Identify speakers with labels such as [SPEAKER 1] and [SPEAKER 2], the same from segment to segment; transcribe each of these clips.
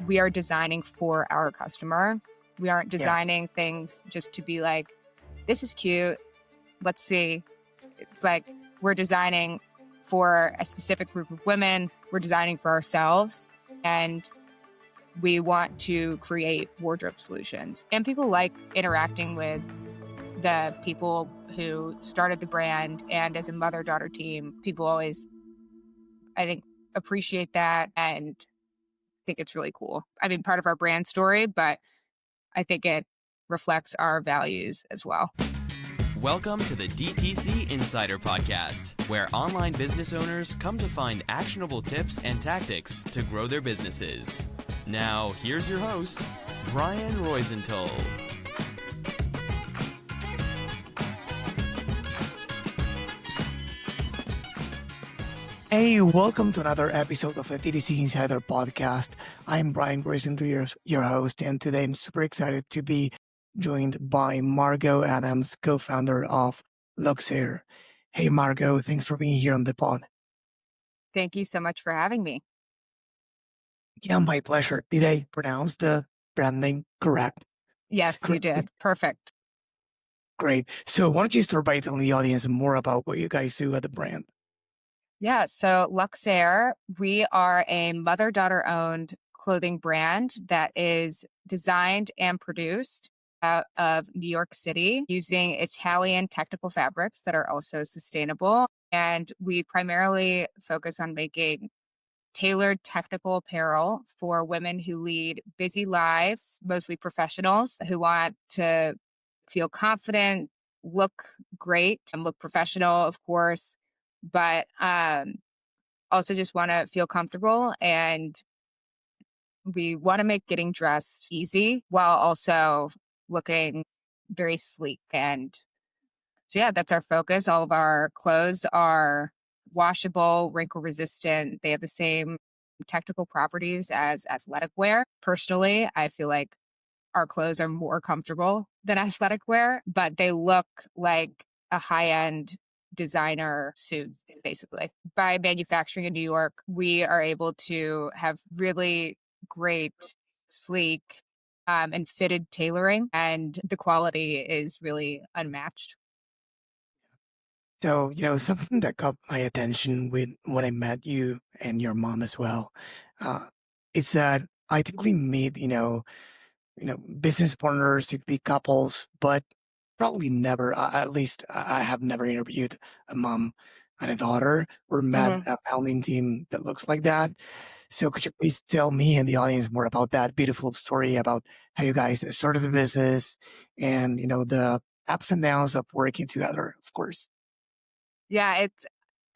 [SPEAKER 1] we are designing for our customer. We aren't
[SPEAKER 2] Yeah.
[SPEAKER 1] designing things just to be like, this is cute, let's see. It's like we're designing for a specific group of women. We're designing for ourselves, and we want to create wardrobe solutions. And people like interacting with the people who started the brand. And as a mother-daughter team, people always, I think, appreciate that and think it's really cool. I mean, part of our brand story, but I think it reflects our values as well.
[SPEAKER 3] Welcome to the DTC Insider podcast, where online business owners come to find actionable tips and tactics to grow their businesses. Now, here's your host, Brian Roisentul.
[SPEAKER 2] Hey, welcome to another episode of the DTC Insider podcast. I'm Brian Roisentul, your host, and today I'm super excited to be joined by Margot Adams, co-founder of Luxeire. Hey, Margot, thanks for being here on the pod.
[SPEAKER 1] Thank you so much for having me.
[SPEAKER 2] Yeah, my pleasure. Did I pronounce the brand name correct?
[SPEAKER 1] Yes, you did. Perfect.
[SPEAKER 2] Great. So why don't you start by telling the audience more about what you guys do at the brand?
[SPEAKER 1] Yeah, so Luxeire, we are a mother-daughter owned clothing brand that is designed and produced out of New York City using Italian technical fabrics that are also sustainable. And we primarily focus on making tailored technical apparel for women who lead busy lives, mostly professionals who want to feel confident, look great, and look professional, of course, but also just want to feel comfortable. And we want to make getting dressed easy while also looking very sleek. And so, yeah, that's our focus. All of our clothes are washable, wrinkle resistant. They have the same technical properties as athletic wear. Personally, I feel like our clothes are more comfortable than athletic wear, but they look like a high-end designer suit, basically. By manufacturing in New York, we are able to have really great, sleek, and fitted tailoring, and the quality is really unmatched.
[SPEAKER 2] So, something that caught my attention when I met you and your mom as well, is that I typically meet, business partners, to be couples, but probably never, at least I have never interviewed a mom and a daughter or met a founding team that looks like that. So could you please tell me and the audience more about that beautiful story about how you guys started the business and, the ups and downs of working together, of course.
[SPEAKER 1] Yeah, it's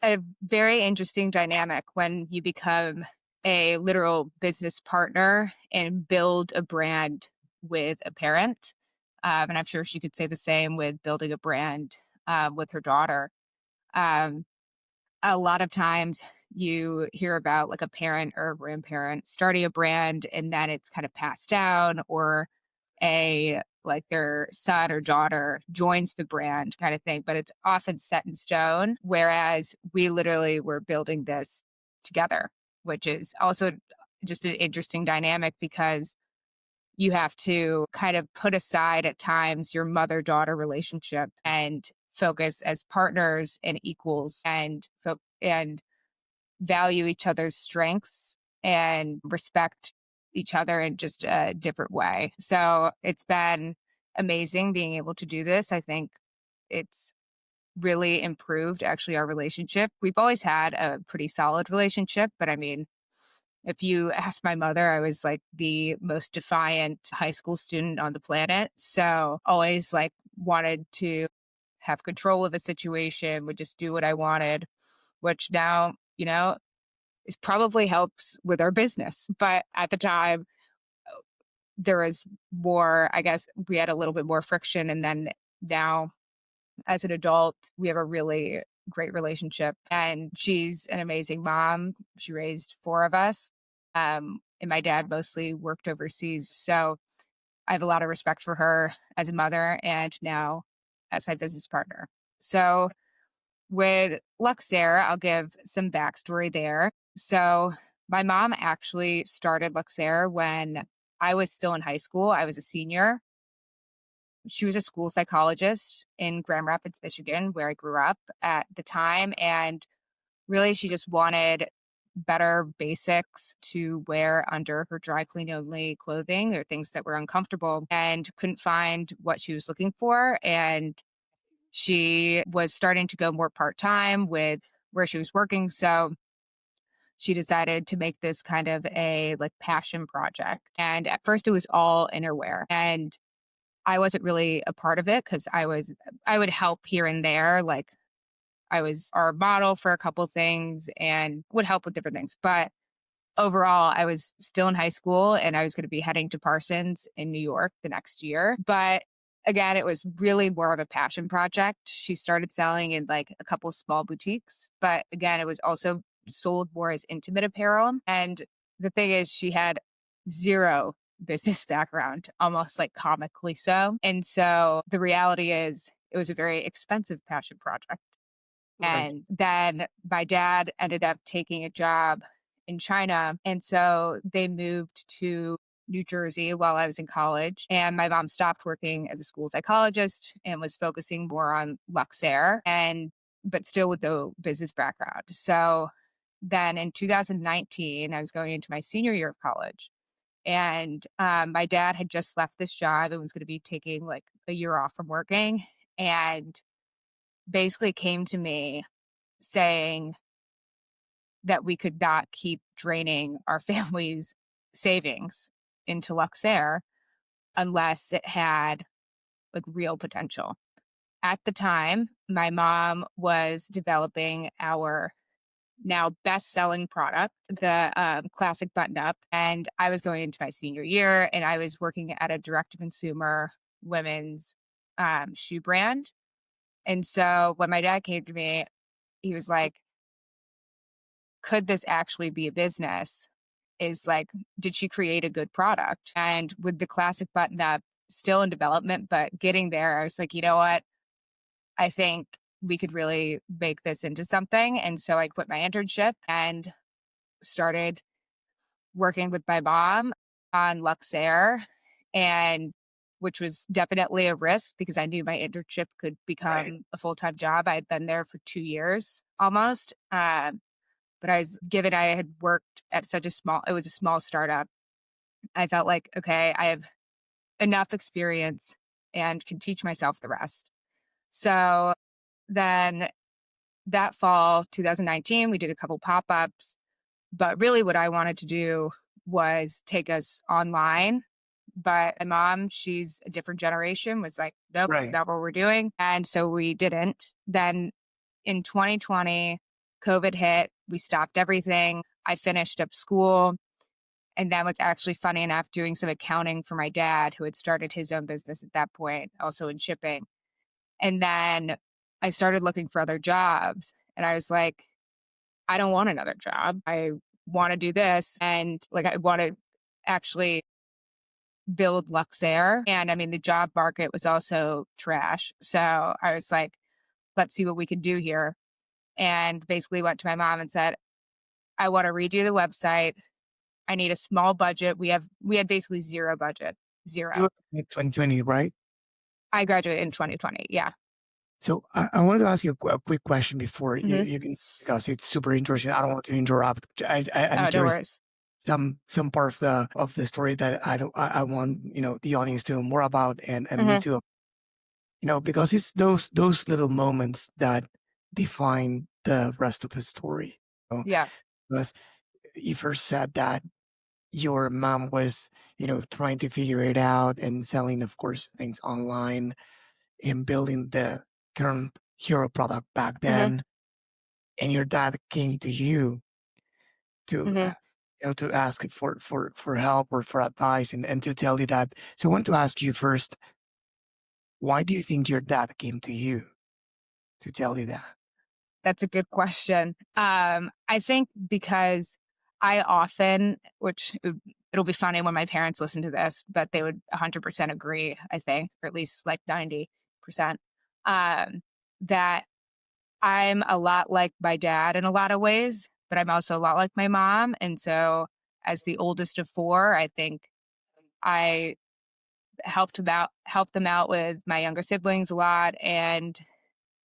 [SPEAKER 1] a very interesting dynamic when you become a literal business partner and build a brand with a parent. And I'm sure she could say the same with building a brand with her daughter. Um, a lot of times you hear about like a parent or a grandparent starting a brand and then it's kind of passed down, or like their son or daughter joins the brand kind of thing, but it's often set in stone. Whereas we literally were building this together, which is also just an interesting dynamic because you have to kind of put aside at times your mother-daughter relationship and focus as partners and equals and value each other's strengths and respect each other in just a different way. So it's been amazing being able to do this. I think it's really improved actually our relationship. We've always had a pretty solid relationship, but I mean, if you ask my mother, I was like the most defiant high school student on the planet. So always like wanted to have control of a situation, would just do what I wanted, which now, it probably helps with our business. But at the time, there was more, I guess we had a little bit more friction. And then now as an adult, we have a really great relationship. And she's an amazing mom. She raised 4 of us. And my dad mostly worked overseas. So I have a lot of respect for her as a mother and now as my business partner. So with Luxeire, I'll give some backstory there. So My mom actually started Luxeire when I was still in high school. I was a senior. She was a school psychologist in Grand Rapids, Michigan, where I grew up at the time. And really, she just wanted better basics to wear under her dry clean only clothing or things that were uncomfortable and couldn't find what she was looking for. And she was starting to go more part time with where she was working. So she decided to make this kind of a like passion project. And at first, it was all innerwear. And I wasn't really a part of it because I would help here and there. Like I was our model for a couple things and would help with different things. But overall, I was still in high school and I was going to be heading to Parsons in New York the next year. But again, it was really more of a passion project. She started selling in like a couple small boutiques. But again, it was also sold more as intimate apparel. And the thing is, she had zero business background, almost like comically so. And so the reality is, it was a very expensive passion project.
[SPEAKER 2] Right.
[SPEAKER 1] And then my dad ended up taking a job in China. And so they moved to New Jersey while I was in college. And my mom stopped working as a school psychologist and was focusing more on Luxeire but still with no business background. So then in 2019, I was going into my senior year of college. And my dad had just left this job and was going to be taking like a year off from working. And basically came to me saying that we could not keep draining our family's savings into Luxair unless it had like real potential. At the time, my mom was developing our now best-selling product, the classic button-up, and I was going into my senior year, and I was working at a direct-to-consumer women's shoe brand. And so when my dad came to me, he was like, could this actually be a business? Is like, did she create a good product? And with the classic button up still in development, but getting there, I was like, you know what? I think we could really make this into something. And so I quit my internship and started working with my mom on Luxair, and which was definitely a risk because I knew my internship could
[SPEAKER 2] Right.
[SPEAKER 1] become a full-time job. I had been there for 2 years almost. But given I had worked at it was a small startup. I felt like, okay, I have enough experience and can teach myself the rest. So then that fall, 2019, we did a couple pop-ups. But really what I wanted to do was take us online. But my mom, she's a different generation, was like, nope, it's
[SPEAKER 2] Right.
[SPEAKER 1] not what we're doing. And so we didn't. Then in 2020, COVID hit. We stopped everything. I finished up school. And then was actually funny enough doing some accounting for my dad, who had started his own business at that point, also in shipping. And then I started looking for other jobs. And I was like, I don't want another job. I want to do this. And like, I want to actually build Luxair. And I mean, the job market was also trash. So I was like, let's see what we can do here. And basically went to my mom and said, I want to redo the website. I need a small budget. We had basically zero budget,
[SPEAKER 2] You
[SPEAKER 1] zero.
[SPEAKER 2] were in 2020, right?
[SPEAKER 1] I graduated in 2020. Yeah.
[SPEAKER 2] So I wanted to ask you a quick question before
[SPEAKER 1] Hmm.
[SPEAKER 2] you can, because it's super interesting. I don't want to interrupt. I'm
[SPEAKER 1] Oh, no
[SPEAKER 2] curious
[SPEAKER 1] worries.
[SPEAKER 2] some part of the story that I want the audience to know more about, and me
[SPEAKER 1] Hmm.
[SPEAKER 2] too. Because it's those little moments that define the rest of the story.
[SPEAKER 1] Yeah.
[SPEAKER 2] Because you first said that your mom was trying to figure it out and selling, of course, things online and building the current hero product back
[SPEAKER 1] Hmm.
[SPEAKER 2] then, and your dad came to you to
[SPEAKER 1] Hmm.
[SPEAKER 2] to ask for help or for advice, and to tell you that. So I want to ask you first, why do you think your dad came to you to tell you that?
[SPEAKER 1] That's a good question. I think because I often, it'll be funny when my parents listen to this, but they would 100% agree, I think, or at least like 90%, that I'm a lot like my dad in a lot of ways, but I'm also a lot like my mom. And so as the oldest of four, I think I helped them out with my younger siblings a lot. And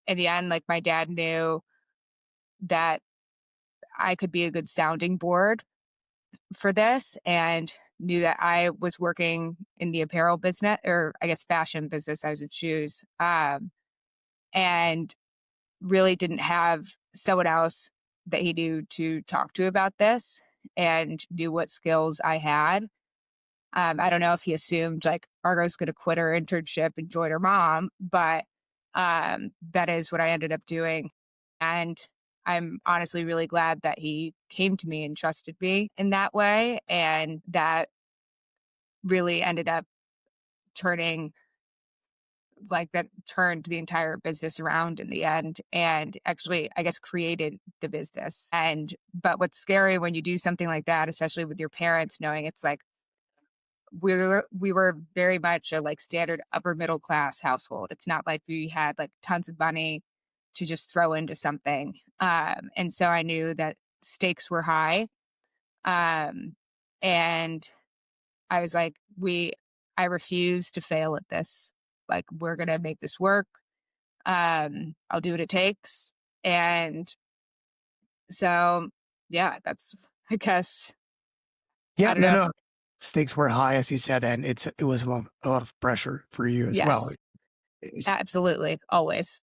[SPEAKER 1] in the end, like my dad knew that I could be a good sounding board for this and knew that I was working in the apparel business, or I guess fashion business. I was in shoes, and really didn't have someone else that he knew to talk to about this and knew what skills I had. I don't know if he assumed like Margot's going to quit her internship and join her mom, but that is what I ended up doing. And I'm honestly really glad that he came to me and trusted me in that way. And that really ended up turning that turned the entire business around in the end, and actually I guess created the business. But what's scary when you do something like that, especially with your parents, knowing it's like we were very much a like standard upper middle class household. It's not like we had like tons of money to just throw into something. And so I knew that stakes were high. And I was like, I refuse to fail at this. Like, we're going to make this work. I'll do what it takes. And so, yeah, that's, I guess,
[SPEAKER 2] Yeah,
[SPEAKER 1] I don't
[SPEAKER 2] no,
[SPEAKER 1] know.
[SPEAKER 2] no. Stakes were high, as you said, and it was a lot of pressure for you as well.
[SPEAKER 1] Yes,
[SPEAKER 2] It's-
[SPEAKER 1] absolutely. Always.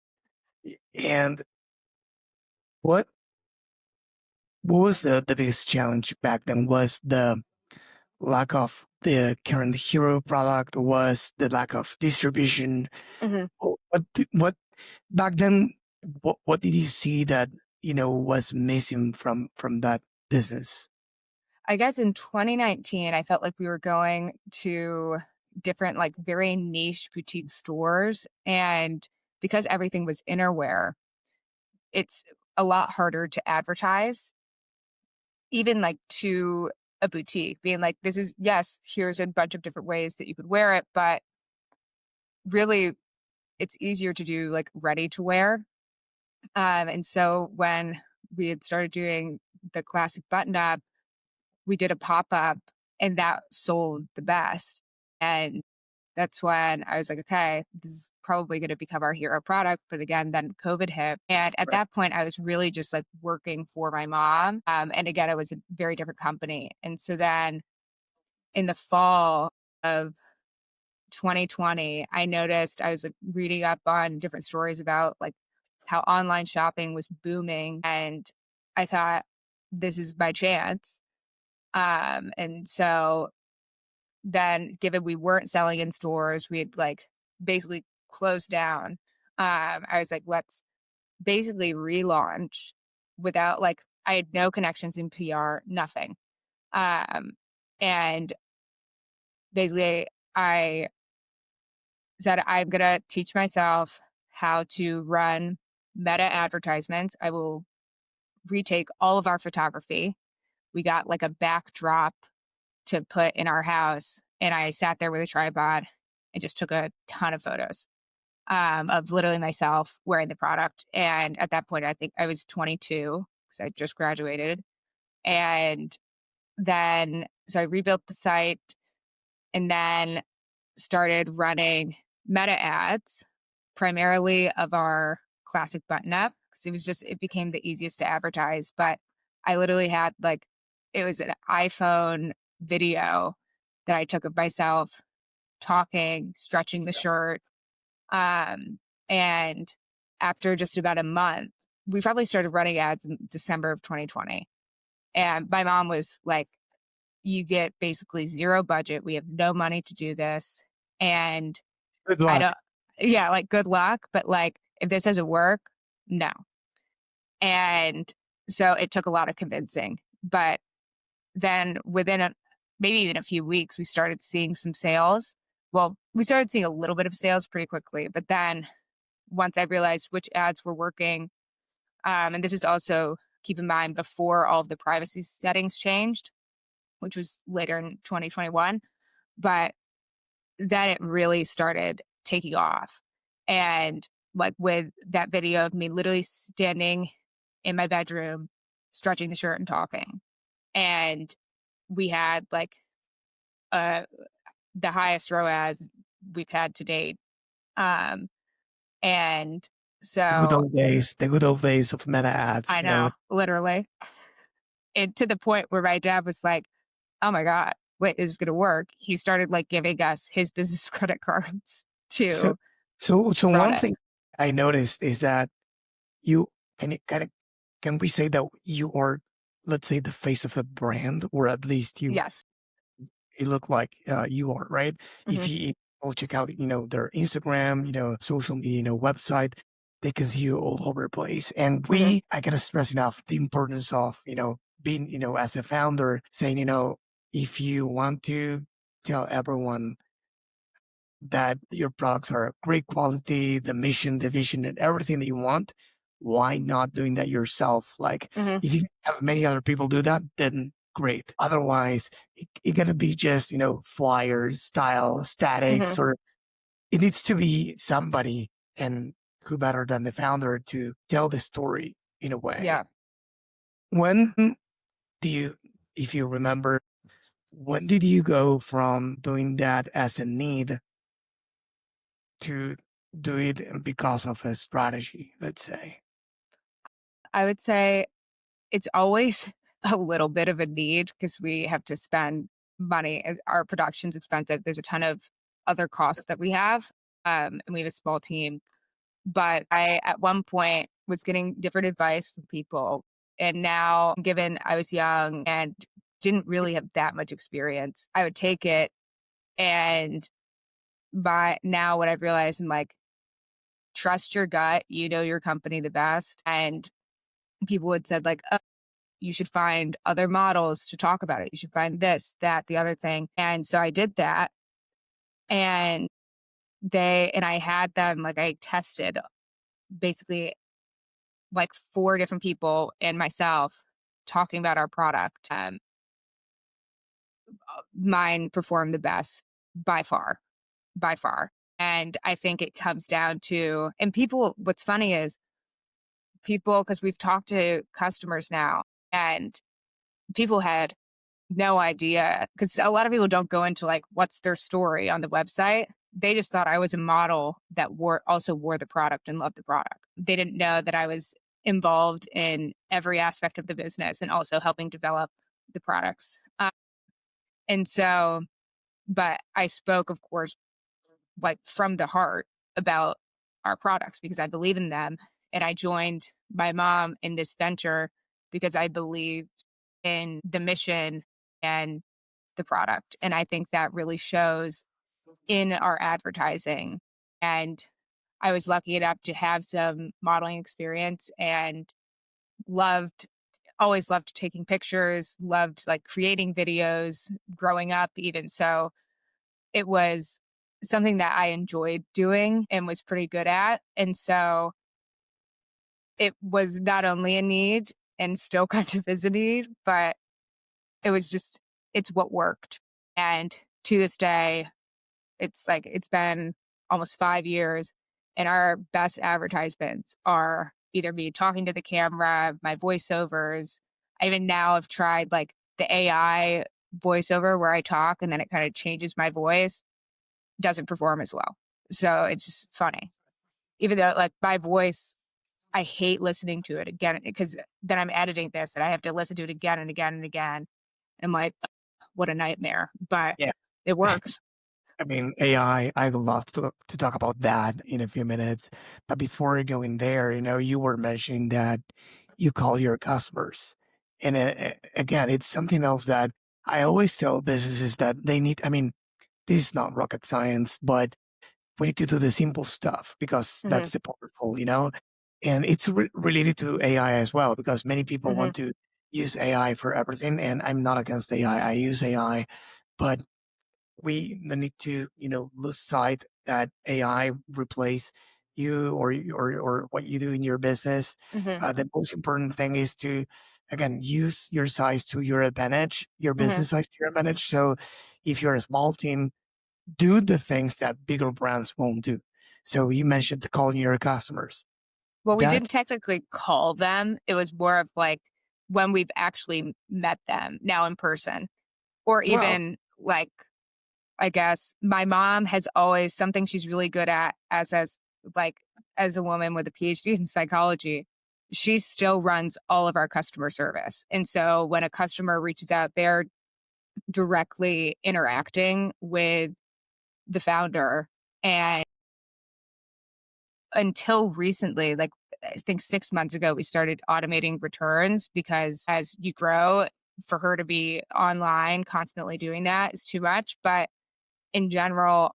[SPEAKER 2] And what was the biggest challenge back then? Was the lack of the current hero product? Was the lack of distribution?
[SPEAKER 1] Mm-hmm.
[SPEAKER 2] What back then? What did you see that was missing from that business?
[SPEAKER 1] I guess in 2019, I felt like we were going to different, like very niche boutique stores. And because everything was innerwear, it's a lot harder to advertise, even like to a boutique, being like, this is, yes, here's a bunch of different ways that you could wear it. But really, it's easier to do like ready to wear. And so when we had started doing the classic button up, we did a pop up and that sold the best. And that's when I was like, okay, this is probably going to become our hero product. But again, then COVID hit. And at that point, I was really just like working for my mom. And again, it was a very different company. And so then in the fall of 2020, I noticed I was like reading up on different stories about like how online shopping was booming. And I thought, this is my chance. And so then given we weren't selling in stores, we had like basically closed down. I was like, let's basically relaunch without like, I had no connections in PR, nothing. And basically I said, I'm going to teach myself how to run meta advertisements. I will retake all of our photography. We got like a backdrop to put in our house. And I sat there with a tripod and just took a ton of photos of literally myself wearing the product. And at that point, I think I was 22 because I just graduated. And then, so I rebuilt the site and then started running meta ads, primarily of our classic button up, because it became the easiest to advertise. But I literally had like, it was an iPhone video that I took of myself talking, stretching the shirt. And after just about a month, we probably started running ads in December of 2020. And my mom was like, you get basically zero budget. We have no money to do this. And
[SPEAKER 2] Good
[SPEAKER 1] I
[SPEAKER 2] luck.
[SPEAKER 1] don't, yeah, like good luck. But like, if this doesn't work, no. And so it took a lot of convincing. But then within maybe even a few weeks, we started seeing some sales. Well, we started seeing a little bit of sales pretty quickly. But then once I realized which ads were working, and this is also, keep in mind, before all of the privacy settings changed, which was later in 2021. But then it really started taking off. And like with that video of me literally standing in my bedroom, stretching the shirt and talking. And we had like the highest ROAS we've had to date. And so
[SPEAKER 2] The good old days of meta ads,
[SPEAKER 1] I know, literally. And to the point where my dad was like, oh my God, wait, is this going to work? He started like giving us his business credit cards
[SPEAKER 2] So,
[SPEAKER 1] to
[SPEAKER 2] so
[SPEAKER 1] run
[SPEAKER 2] one
[SPEAKER 1] it.
[SPEAKER 2] thing I noticed is that you can we say that you are, let's say, the face of the brand, or at least
[SPEAKER 1] Yes.
[SPEAKER 2] you look like you are, right?
[SPEAKER 1] Hmm.
[SPEAKER 2] If you all check out, their Instagram, social media, website, they can see you all over the place. And
[SPEAKER 1] Hmm.
[SPEAKER 2] I cannot stress enough the importance of, being, as a founder, saying, if you want to tell everyone that your products are great quality, the mission, the vision, and everything that you want, why not doing that yourself? Like,
[SPEAKER 1] Hmm.
[SPEAKER 2] if you have many other people do that, then great. Otherwise, it's gonna be just, flyers, style,
[SPEAKER 1] Hmm.
[SPEAKER 2] statics, or it needs to be somebody, and who better than the founder to tell the story in a way.
[SPEAKER 1] Yeah.
[SPEAKER 2] When do you, if you remember, when did you go from doing that as a need to do it because of a strategy, let's say?
[SPEAKER 1] I would say it's always a little bit of a need because we have to spend money. Our production's expensive. There's a ton of other costs that we have. And we have a small team. But I, at one point, was getting different advice from people. And now, given I was young and didn't really have that much experience, I would take it. And by now, what I've realized, I'm like, trust your gut. You know your company the best. And people had said, like, oh, you should find other models to talk about it. You should find this, that, the other thing. And so I did that. And I had them, like, I tested basically like 4 different people and myself talking about our product. Mine performed the best by far, by far. And I think it comes down to, and people, what's funny is people, because we've talked to customers now, and people had no idea, because a lot of people don't go into like what's their story on the website. They just thought I was a model that also wore the product and loved the product. They didn't know that I was involved in every aspect of the business and also helping develop the products. And so, but I spoke, of course, like from the heart about our products because I believe in them. And I joined my mom in this venture because I believed in the mission and the product. And I think that really shows in our advertising. And I was lucky enough to have some modeling experience and always loved taking pictures, loved like creating videos growing up, even. So it was something that I enjoyed doing and was pretty good at. And so it was not only a need and still kind of is a need, but it was just, it's what worked. And to this day, it's been almost 5 years, and our best advertisements are either me talking to the camera, my voiceovers. I even now have tried like the AI voiceover where I talk and then it kind of changes my voice. Doesn't perform as well. So it's just funny. Even though like my voice, I hate listening to it again because then I'm editing this and I have to listen to it again and again and again. And I'm like, what a nightmare. But
[SPEAKER 2] Yeah.
[SPEAKER 1] it works.
[SPEAKER 2] I mean, AI, I'd love to talk about that in a few minutes. But before going there, you were mentioning that you call your customers. And again, it's something else that I always tell businesses that they need. I mean, this is not rocket science, but we need to do the simple stuff because
[SPEAKER 1] Hmm.
[SPEAKER 2] that's the powerful, and it's related to AI as well, because many people
[SPEAKER 1] Hmm.
[SPEAKER 2] want to use AI for everything. And I'm not against AI. I use AI, but we need to, lose sight that AI replace you or what you do in your business.
[SPEAKER 1] Hmm.
[SPEAKER 2] The most important thing is to, again, use your size to your advantage, your
[SPEAKER 1] Hmm.
[SPEAKER 2] business size to your advantage. So if you're a small team, do the things that bigger brands won't do. So you mentioned calling your customers.
[SPEAKER 1] Well, we didn't
[SPEAKER 2] That's
[SPEAKER 1] technically call them. It was more of like when we've actually met them now in person. Or
[SPEAKER 2] Well,
[SPEAKER 1] even like, I guess my mom has always something she's really good at like as a woman with a PhD in psychology. She still runs all of our customer service. And so when a customer reaches out, they're directly interacting with the founder. And until recently, like I think 6 months ago, we started automating returns because as you grow, for her to be online constantly doing that is too much. But in general,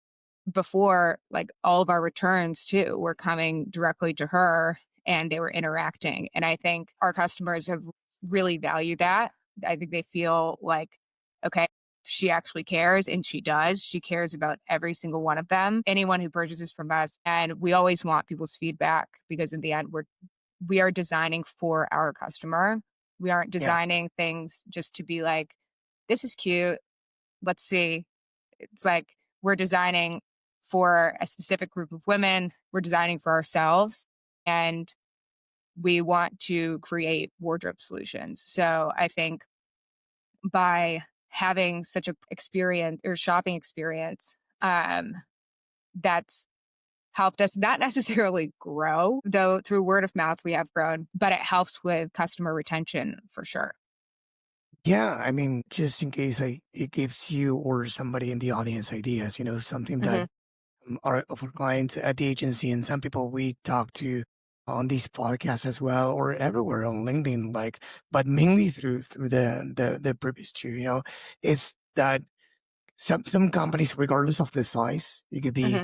[SPEAKER 1] before, like all of our returns too were coming directly to her and they were interacting. And I think our customers have really valued that. I think they feel like, okay, she actually cares, and she does. She cares about every single one of them, anyone who purchases from us. And we always want people's feedback because in the end, we are designing for our customer. We aren't
[SPEAKER 2] yeah,
[SPEAKER 1] designing things just to be like, this is cute. Let's see. It's like we're designing for a specific group of women. We're designing for ourselves, and we want to create wardrobe solutions. So I think by having such a experience or shopping experience, that's helped us not necessarily grow, though through word of mouth we have grown, but it helps with customer retention for sure.
[SPEAKER 2] yeah. I mean, just in case it gives you or somebody in the audience ideas, something that
[SPEAKER 1] Hmm.
[SPEAKER 2] our of our clients at the agency and some people we talk to on these podcasts as well or everywhere on LinkedIn, like, but mainly through the previous two, it's that some companies, regardless of the size, it could be,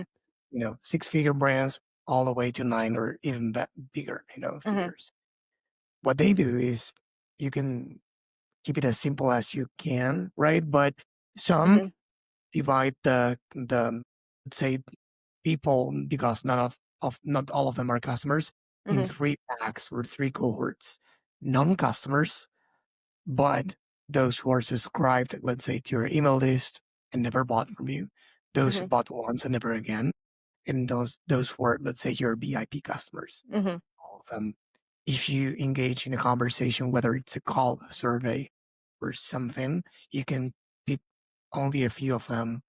[SPEAKER 1] Hmm.
[SPEAKER 2] six-figure brands all the way to nine or even bigger,
[SPEAKER 1] Hmm.
[SPEAKER 2] figures. What they do is you can keep it as simple as you can, right? But some
[SPEAKER 1] Hmm.
[SPEAKER 2] divide the let's say people because not all of them are customers in
[SPEAKER 1] Hmm.
[SPEAKER 2] three packs or three cohorts. Non-customers, but those who are subscribed, let's say, to your email list and never bought from you, those who
[SPEAKER 1] Hmm.
[SPEAKER 2] bought once and never again, and those who are, let's say, your VIP customers.
[SPEAKER 1] Hmm.
[SPEAKER 2] All of them. If you engage in a conversation, whether it's a call, a survey, or something, you can pick only a few of them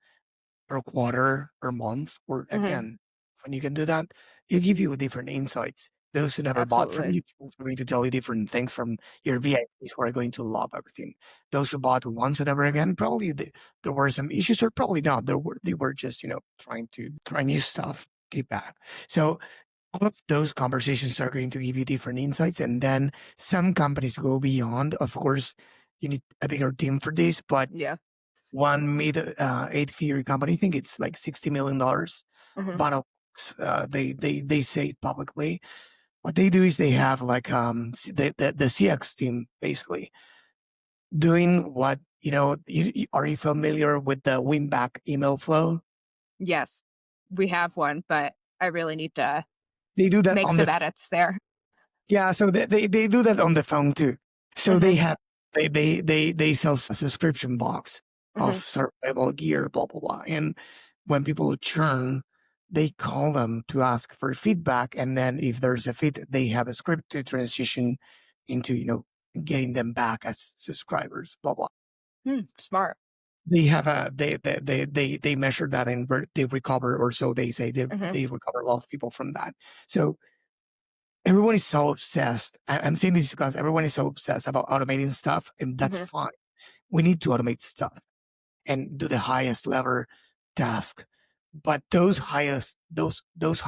[SPEAKER 2] per quarter, per month, or
[SPEAKER 1] Hmm.
[SPEAKER 2] again, when you can do that, it give you different insights. Those who never bought from
[SPEAKER 1] Absolutely.
[SPEAKER 2] you are going to tell you different things from your VIPs who are going to love everything. Those who bought once and never again, probably there were some issues, or probably not. They were just trying to try new stuff, keep back. So all of those conversations are going to give you different insights, and then some companies go beyond. Of course, you need a bigger team for this, but
[SPEAKER 1] Yeah.
[SPEAKER 2] one mid eight-figure company, I think it's like $60 million.
[SPEAKER 1] Hmm.
[SPEAKER 2] Bottle, they say it publicly. What they do is they have like the CX team basically doing what are you familiar with the win back email flow?
[SPEAKER 1] Yes, we have one, but I really need to
[SPEAKER 2] They do that
[SPEAKER 1] make
[SPEAKER 2] on
[SPEAKER 1] some
[SPEAKER 2] the
[SPEAKER 1] edits there.
[SPEAKER 2] Yeah, so they do that on the phone too. So
[SPEAKER 1] Hmm.
[SPEAKER 2] they sell a subscription box of
[SPEAKER 1] Hmm.
[SPEAKER 2] survival gear, blah blah blah. And when people churn, they call them to ask for feedback, and then if there's a fit, they have a script to transition into getting them back as subscribers, blah blah.
[SPEAKER 1] Smart.
[SPEAKER 2] They have a they measure that and they recover, or so they say
[SPEAKER 1] Hmm.
[SPEAKER 2] they recover a lot of people from that. So everyone is so obsessed. I'm saying this because everyone is so obsessed about automating stuff, and that's
[SPEAKER 1] Hmm.
[SPEAKER 2] fine. We need to automate stuff and do the highest level task. But those high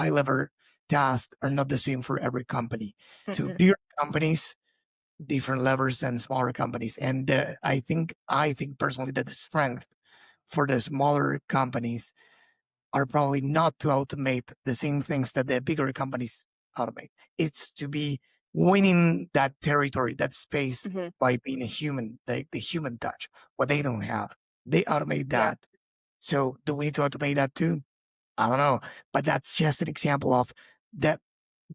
[SPEAKER 2] level tasks are not the same for every company. So
[SPEAKER 1] Hmm.
[SPEAKER 2] bigger companies, different levels than smaller companies. And I think personally that the strength for the smaller companies are probably not to automate the same things that the bigger companies automate. It's to be winning that territory, that space
[SPEAKER 1] Hmm.
[SPEAKER 2] by being a human, the human touch, what they don't have. They automate
[SPEAKER 1] Yeah.
[SPEAKER 2] that. So do we need to automate that too? I don't know. But that's just an example of that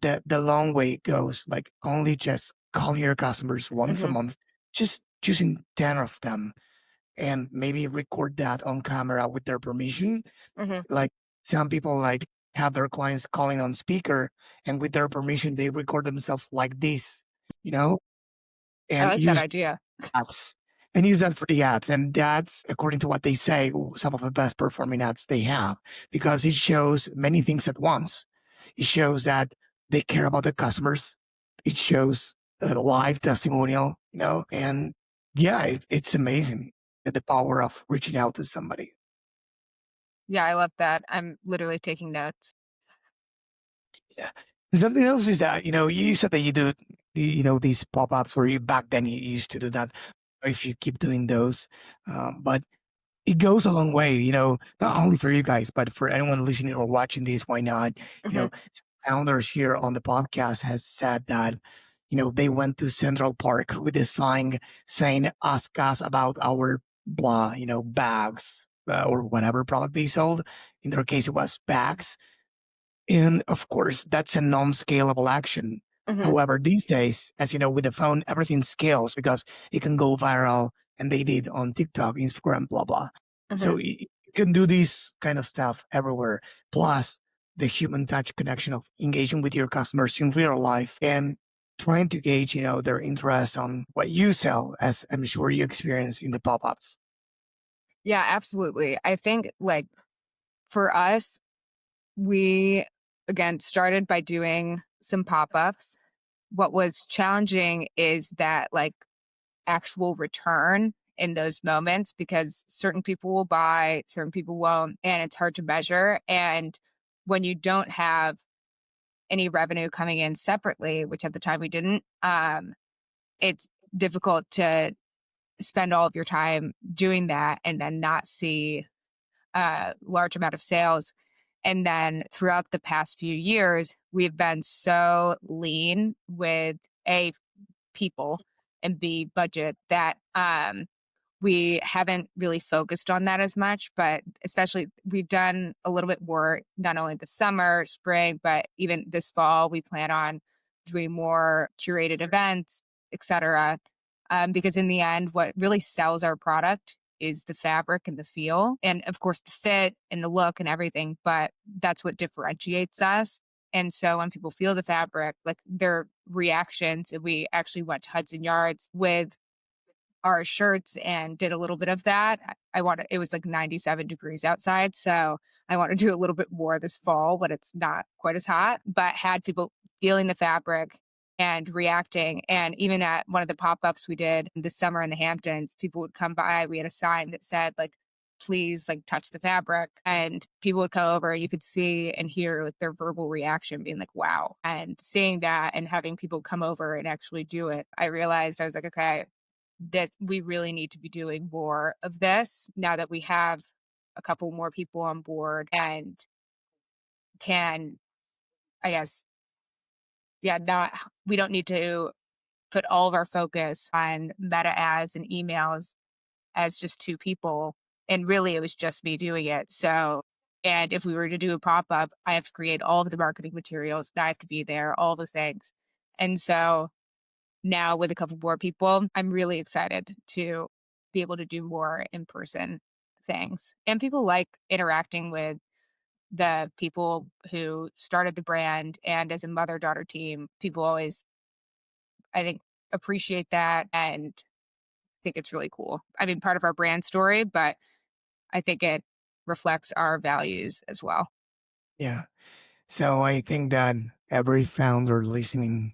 [SPEAKER 2] the long way it goes. Like only just calling your customers once a
[SPEAKER 1] Hmm.
[SPEAKER 2] month, just choosing 10 of them and maybe record that on camera with their permission.
[SPEAKER 1] Hmm.
[SPEAKER 2] Like some people like have their clients calling on speaker and with their permission they record themselves like this, you know?
[SPEAKER 1] I
[SPEAKER 2] and
[SPEAKER 1] like that
[SPEAKER 2] use
[SPEAKER 1] idea.
[SPEAKER 2] ads use that for the ads. And that's, according to what they say, some of the best performing ads they have, because it shows many things at once. It shows that they care about the customers. It shows a live testimonial, and yeah, it's amazing the power of reaching out to somebody.
[SPEAKER 1] Yeah, I love that. I'm literally taking notes.
[SPEAKER 2] Yeah. And something else is that, you said that you do, these pop-ups, or you back then you used to do that, if you keep doing those. But it goes a long way, not only for you guys, but for anyone listening or watching this, why not? You
[SPEAKER 1] Mhm.
[SPEAKER 2] know, founders here on the podcast has said that, they went to Central Park with a sign saying, ask us about our blah, bags, or whatever product they sold. In their case, it was bags. And of course, that's a non-scalable action.
[SPEAKER 1] Mhm.
[SPEAKER 2] However, these days, as you know, with the phone, everything scales because it can go viral, and they did on TikTok, Instagram, blah, blah. So
[SPEAKER 1] Mhm.
[SPEAKER 2] you can do this kind of stuff everywhere. Plus the human touch connection of engaging with your customers in real life and trying to gauge, their interest on what you sell, as I'm sure you experience in the pop-ups.
[SPEAKER 1] Yeah, absolutely. I think like for us, we again started by doing some pop-ups. What was challenging is that like actual return in those moments, because certain people will buy, certain people won't, and it's hard to measure. And when you don't have any revenue coming in separately, which at the time we didn't, it's difficult to spend all of your time doing that and then not see a large amount of sales. And then throughout the past few years, we've been so lean with A, people, and B, budget, that we haven't really focused on that as much. But especially, we've done a little bit more, not only this summer, spring, but even this fall, we plan on doing more curated events, etc. Because in the end, what really sells our product is the fabric and the feel, and of course the fit and the look and everything, but that's what differentiates us. And so when people feel the fabric, like their reactions, and we actually went to Hudson Yards with our shirts and did a little bit of that. I wanted, it was like 97 degrees outside, so I want to do a little bit more this fall when it's not quite as hot, but had people feeling the fabric and reacting. And even at one of the pop-ups we did this summer in the Hamptons, people would come by. We had a sign that said like, please like touch the fabric, and people would come over. You could see and hear like their verbal reaction being like, wow. And seeing that and having people come over and actually do it, I realized, I was like, okay, that we really need to be doing more of this now that we have a couple more people on board and can, I guess, yeah, not, we don't need to put all of our focus on meta ads and emails as just two people. And really, it was just me doing it. So, and if we were to do a pop up, I have to create all of the marketing materials, I have to be there, all the things. And so now with a couple more people, I'm really excited to be able to do more in person things. And people like interacting with the people who started the brand. And as a mother daughter team, people always, I think, appreciate that and think it's really cool. I mean, part of our brand story, but I think it reflects our values as well.
[SPEAKER 2] Yeah. So I think that every founder listening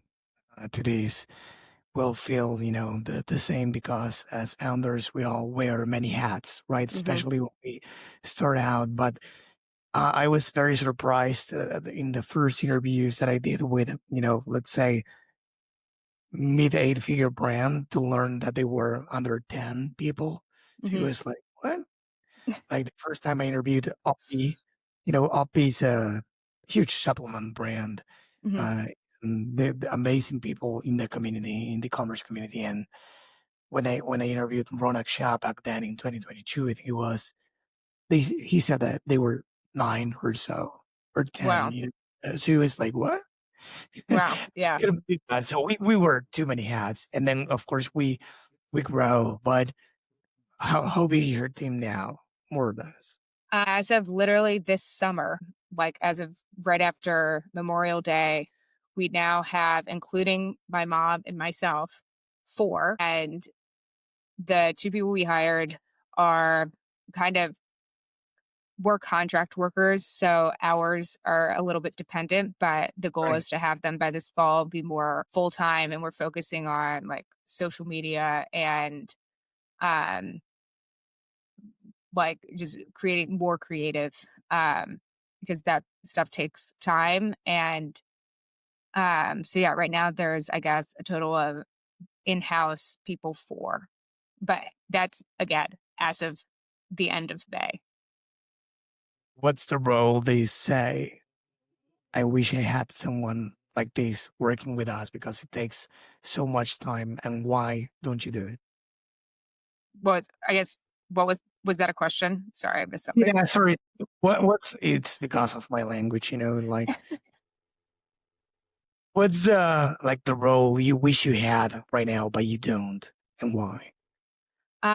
[SPEAKER 2] to this will feel, the same, because as founders, we all wear many hats, right?
[SPEAKER 1] Hmm.
[SPEAKER 2] Especially when we start out. But I was very surprised in the first interviews that I did with, let's say mid 8-figure brand, to learn that they were under 10 people. So it
[SPEAKER 1] Hmm.
[SPEAKER 2] was like, what? Like the first time I interviewed Oppie, Oppie's a huge supplement brand.
[SPEAKER 1] Hmm.
[SPEAKER 2] Uh, and the amazing people in the community, in the commerce community. And when I interviewed Ronak Shah back then in 2022, I think it was, he said that they were 9 or so, or 10.
[SPEAKER 1] Wow.
[SPEAKER 2] So he was like, "What?"
[SPEAKER 1] Wow. Yeah.
[SPEAKER 2] Couldn't believe that. So we were too many hats, and then of course we grow. But how big is your team now, more or less?
[SPEAKER 1] As of literally this summer, like as of right after Memorial Day, we now have, including my mom and myself, 4. And the 2 people we hired are kind of we're contract workers, so hours are a little bit dependent, but the goal
[SPEAKER 2] Right.
[SPEAKER 1] is to have them by this fall be more full time. And we're focusing on like social media and um, like just creating more creative because that stuff takes time. And so, yeah, right now there's, I guess, a total of in house people 4, but that's again as of the end of May.
[SPEAKER 2] What's the role they say? I wish I had someone like this working with us because it takes so much time. And why don't you do it?
[SPEAKER 1] Was I guess what was that a question? Sorry, I missed something.
[SPEAKER 2] Yeah, sorry. What's it's because of my language, like what's like the role you wish you had right now, but you don't, and why?
[SPEAKER 1] Uh,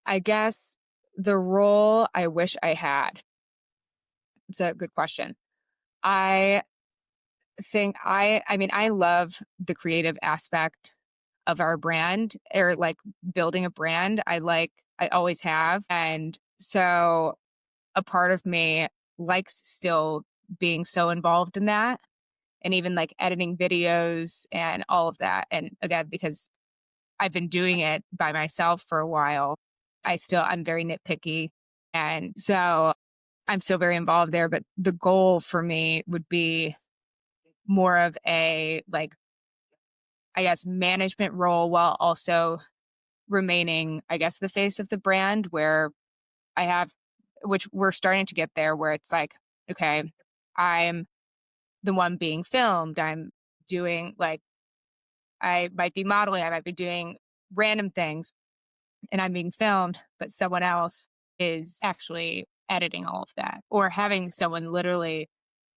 [SPEAKER 1] I guess the role I wish I had. It's a good question. I think I mean, I love the creative aspect of our brand or like building a brand. I always have. And so a part of me likes still being so involved in that and even like editing videos and all of that. And again, because I've been doing it by myself for a while, I'm very nitpicky. And so I'm still very involved there. But the goal for me would be more of a like, I guess, management role while also remaining, I guess, the face of the brand where I have, which we're starting to get there where it's like, okay, I'm the one being filmed. I'm doing like, I might be modeling, I might be doing random things and I'm being filmed, but someone else is actually editing all of that or having someone literally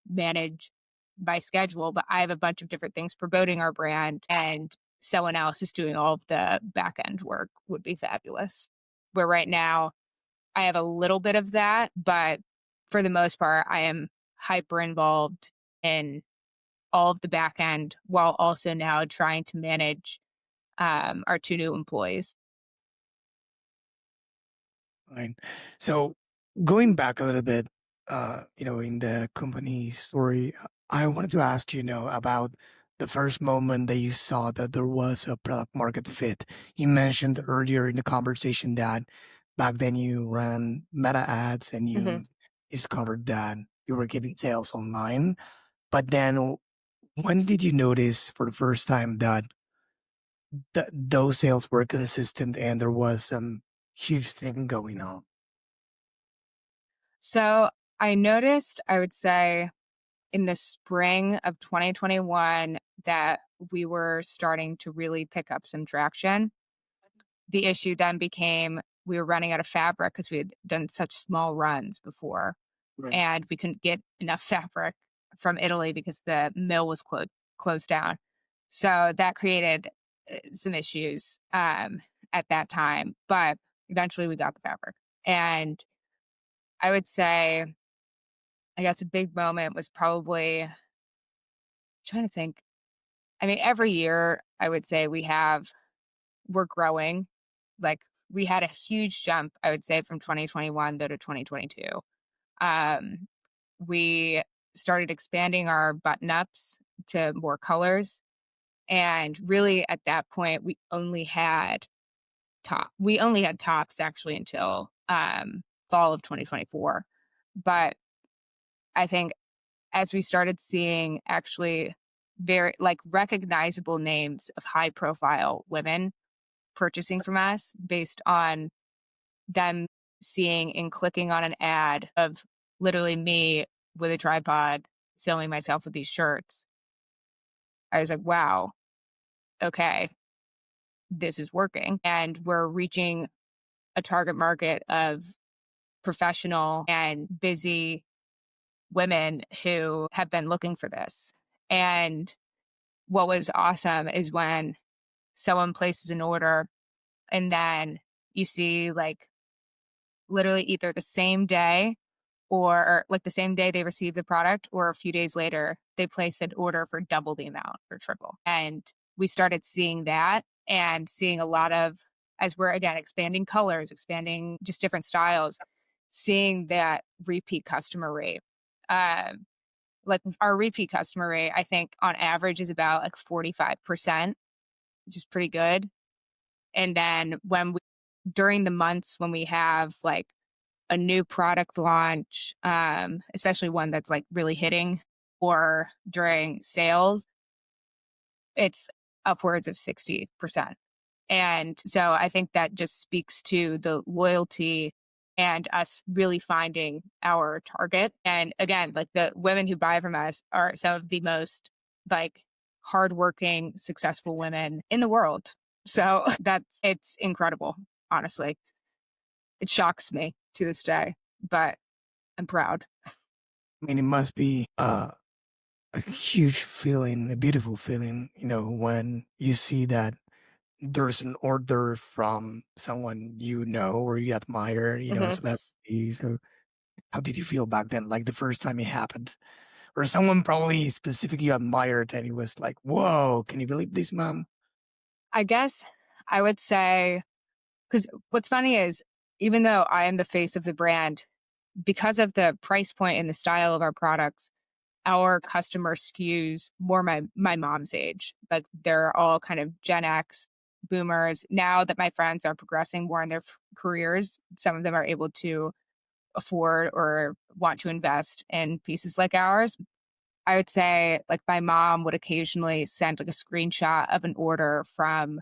[SPEAKER 1] manage my schedule. But I have a bunch of different things promoting our brand and someone else is doing all of the back end work would be fabulous. Where right now I have a little bit of that, but for the most part, I am hyper involved in all of the back end while also now trying to manage our 2 new employees.
[SPEAKER 2] Fine. So going back a little bit, in the company story, I wanted to ask about the first moment that you saw that there was a product market fit. You mentioned earlier in the conversation that back then you ran meta ads and
[SPEAKER 1] hmm
[SPEAKER 2] you discovered that you were getting sales online. But then when did you notice for the first time that those sales were consistent and there was some huge thing going on?
[SPEAKER 1] So I noticed, I would say, in the spring of 2021 that we were starting to really pick up some traction. The issue then became we were running out of fabric because we had done such small runs before
[SPEAKER 2] Right.
[SPEAKER 1] and we couldn't get enough fabric from Italy because the mill was closed down. So that created some issues at that time, but eventually we got the fabric. And I would say, I guess a big moment was probably trying to think. I mean, every year I would say we're growing. Like we had a huge jump, I would say, from 2021 though to 2022. Um, we started expanding our button ups to more colors. And really at that point, we only had tops actually until fall of 2024. But I think as we started seeing actually very like recognizable names of high profile women purchasing from us based on them seeing and clicking on an ad of literally me with a tripod filming myself with these shirts. I was like, wow, okay, this is working. And we're reaching a target market of professional and busy women who have been looking for this. And what was awesome is when someone places an order and then you see like literally either the same day or like the same day they receive the product or a few days later they place an order for double the amount or triple. And we started seeing that and seeing a lot of, as we're again expanding colors, expanding just different styles, seeing that repeat customer rate. Like our repeat customer rate, I think on average is about like 45%, which is pretty good. And then during the months when we have like a new product launch, especially one that's like really hitting, or during sales, it's upwards of 60%. And so I think that just speaks to the loyalty and us really finding our target. And again, like the women who buy from us are some of the most like hardworking, successful women in the world. So it's incredible, honestly. It shocks me to this day, but I'm proud.
[SPEAKER 2] I mean, it must be a huge feeling, a beautiful feeling, when you see that there's an order from someone or you admire, a
[SPEAKER 1] Mhm.
[SPEAKER 2] celebrity. So how did you feel back then? Like the first time it happened? Or someone probably specifically you admired and he was like, whoa, can you believe this, mom?
[SPEAKER 1] I guess I would say, because what's funny is even though I am the face of the brand, because of the price point and the style of our products, our customer skews more my mom's age. Like they're all kind of Gen X boomers. Now that my friends are progressing more in their careers, some of them are able to afford or want to invest in pieces like ours. I would say like my mom would occasionally send like a screenshot of an order from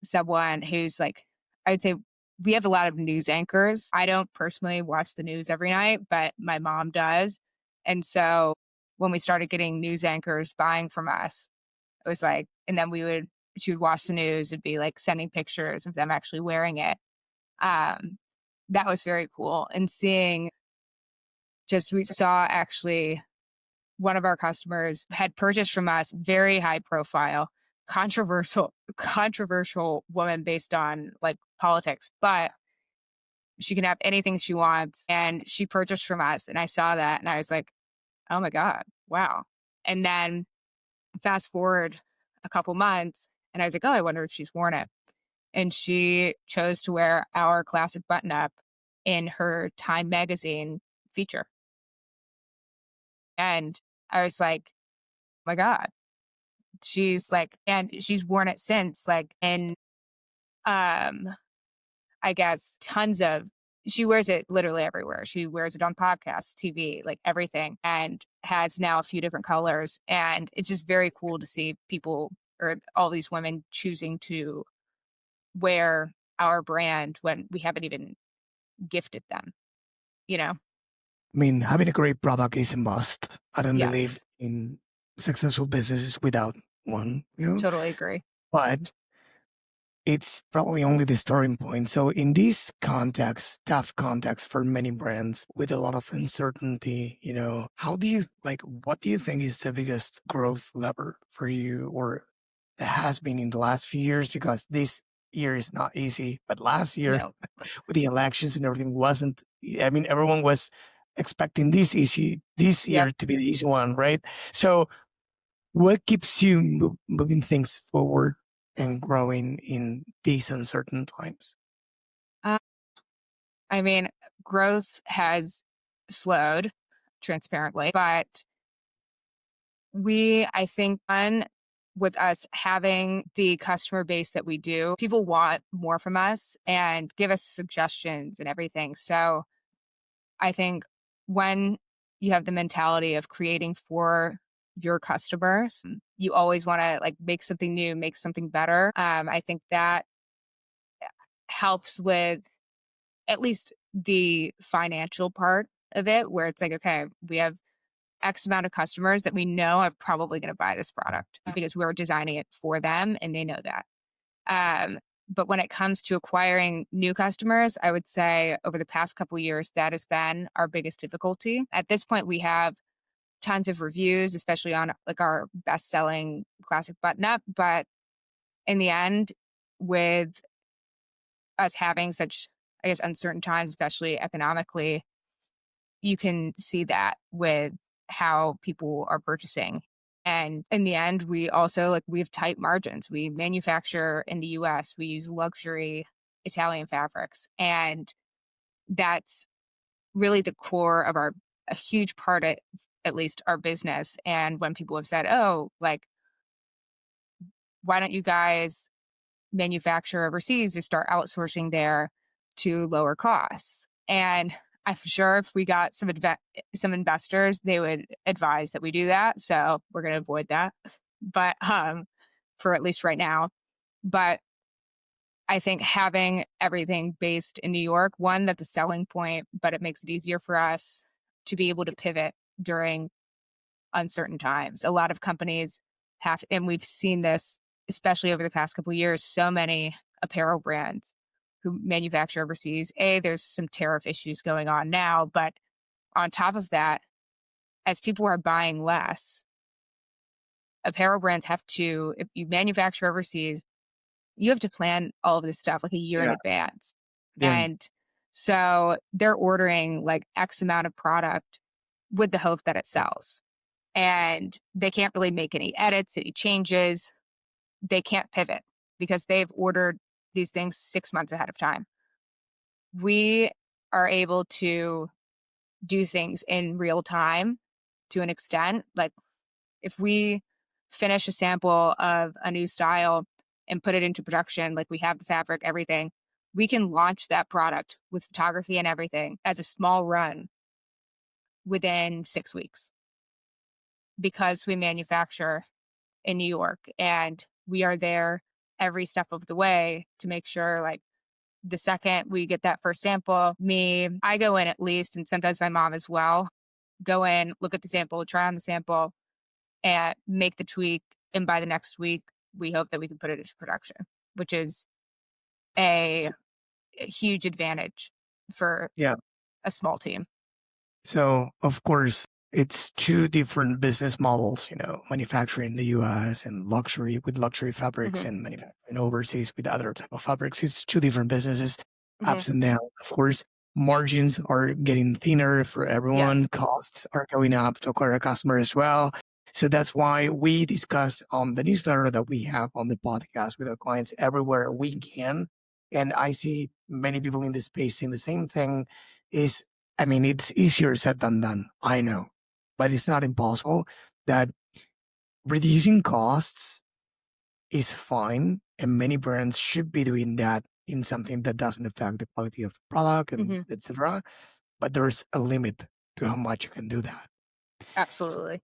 [SPEAKER 1] someone who's like, I would say we have a lot of news anchors. I don't personally watch the news every night, but my mom does. And so when we started getting news anchors buying from us, it was like, and then she would watch the news and be like sending pictures of them actually wearing it. That was very cool. And we saw actually one of our customers had purchased from us, very high profile, controversial woman based on like politics, but she can have anything she wants. And she purchased from us. And I saw that and I was like, oh my God, wow. And then fast forward a couple months and I was like, oh, I wonder if she's worn it. And she chose to wear our classic button up in her Time magazine feature. And I was like, oh my God. She's like, and she's worn it since, like, in, um, I guess, she wears it literally everywhere. She wears it on podcasts, TV, like everything, and has now a few different colors. And it's just very cool to see people or all these women choosing to wear our brand when we haven't even gifted them, you know?
[SPEAKER 2] I mean, having a great product is a must. I don't believe
[SPEAKER 1] Yes,
[SPEAKER 2] in successful businesses without one,
[SPEAKER 1] totally agree.
[SPEAKER 2] but it's probably only the starting point. So in this context, tough context for many brands with a lot of uncertainty, what do you think is the biggest growth lever for you or that has been in the last few years? Because this year is not easy, but last year
[SPEAKER 1] No.
[SPEAKER 2] with the elections and everything wasn't, I mean, everyone was expecting this
[SPEAKER 1] Yep.
[SPEAKER 2] year to be the easy one, right? So what keeps you moving things forward and growing in these uncertain times?
[SPEAKER 1] Uh, I mean, growth has slowed transparently, but I think, with us having the customer base that we do, people want more from us and give us suggestions and everything. So I think when you have the mentality of creating for your customers, you always want to like make something new, make something better. I think that helps with at least the financial part of it, where it's like, okay, we have X amount of customers that we know are probably going to buy this product because we're designing it for them and they know that. Um, but when it comes to acquiring new customers, I would say over the past couple of years, that has been our biggest difficulty. At this point, we have tons of reviews, especially on like our best-selling classic button up. But in the end, with us having such, I guess, uncertain times, especially economically, you can see that with how people are purchasing. And in the end, we also we have tight margins. We manufacture in the US, we use luxury Italian fabrics. And that's really the core of a huge part of at least our business. And when people have said, oh, why don't you guys manufacture overseas or start outsourcing there to lower costs? And I'm sure if we got some investors, they would advise that we do that. So we're going to avoid that, but for at least right now. But I think having everything based in New York, one, that's a selling point, but it makes it easier for us to be able to pivot during uncertain times. A lot of companies have, and we've seen this, especially over the past couple of years, so many apparel brands who manufacture overseas. There's some tariff issues going on now, but on top of that, as people are buying less, apparel brands have to, if you manufacture overseas, you have to plan all of this stuff like a year in advance.
[SPEAKER 2] Yeah.
[SPEAKER 1] And so they're ordering X amount of product with the hope that it sells. And they can't really make any edits, any changes. They can't pivot because they've ordered these things 6 months ahead of time. We are able to do things in real time to an extent. Like if we finish a sample of a new style and put it into production, we have the fabric, everything, we can launch that product with photography and everything as a small run within 6 weeks because we manufacture in New York and we are there every step of the way to make sure the second we get that first sample, I go in at least, and sometimes my mom as well, go in, look at the sample, try on the sample, and make the tweak. And by the next week, we hope that we can put it into production, which is a huge advantage for a small team.
[SPEAKER 2] So, of course, it's two different business models, manufacturing in the US and luxury with luxury fabrics and manufacturing overseas with other type of fabrics. It's two different businesses, ups and downs. Of course, margins are getting thinner for everyone.
[SPEAKER 1] Yes.
[SPEAKER 2] Costs are going up to acquire a customer as well. So that's why we discuss on the newsletter that we have on the podcast with our clients everywhere we can. And I see many people in this space saying the same thing it's easier said than done. I know, but it's not impossible. That reducing costs is fine. And many brands should be doing that in something that doesn't affect the quality of the product and etc. But there's a limit to how much you can do that.
[SPEAKER 1] Absolutely.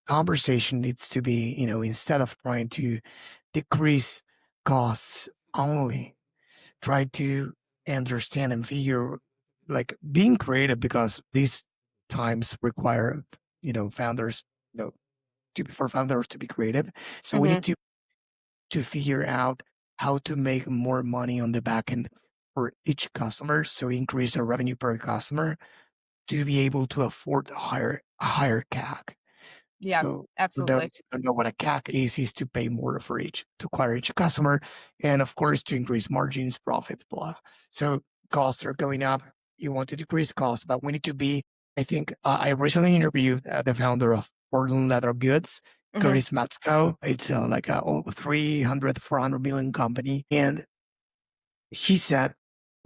[SPEAKER 2] Conversation needs to be, instead of trying to decrease costs only, try to understand and figure, being creative, because these times require, founders, for founders to be creative. So we need to figure out how to make more money on the back end for each customer. So increase the revenue per customer to be able to afford a higher CAC.
[SPEAKER 1] Yeah,
[SPEAKER 2] so
[SPEAKER 1] absolutely.
[SPEAKER 2] If you don't know what a CAC is to pay more for to acquire each customer, and of course to increase margins, profits, blah. So costs are going up. You want to decrease costs, but we need to be. I think I recently interviewed the founder of Portland Leather Goods, Curtis Matsko. It's like a 400 million company, and he said